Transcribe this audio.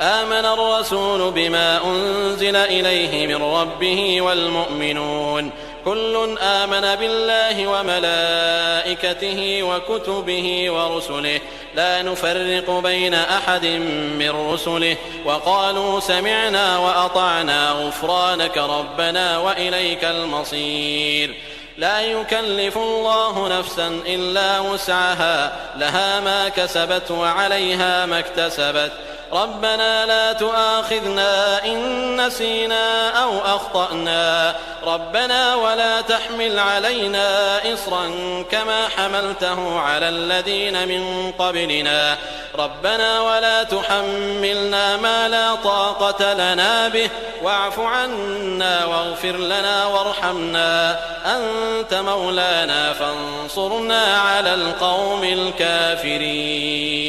آمن الرسول بما أنزل إليه من ربه والمؤمنون كل آمن بالله وملائكته وكتبه ورسله لا نفرق بين أحد من رسله وقالوا سمعنا وأطعنا غفرانك ربنا وإليك المصير. لا يكلف الله نفسا إلا وسعها لها ما كسبت وعليها ما اكتسبت ربنا لا تؤاخذنا إن نسينا أو أخطأنا ربنا ولا تحمل علينا إصرا كما حملته على الذين من قبلنا ربنا ولا تحملنا ما لا طاقة لنا به واعف عنا واغفر لنا وارحمنا أنت مولانا فانصرنا على القوم الكافرين.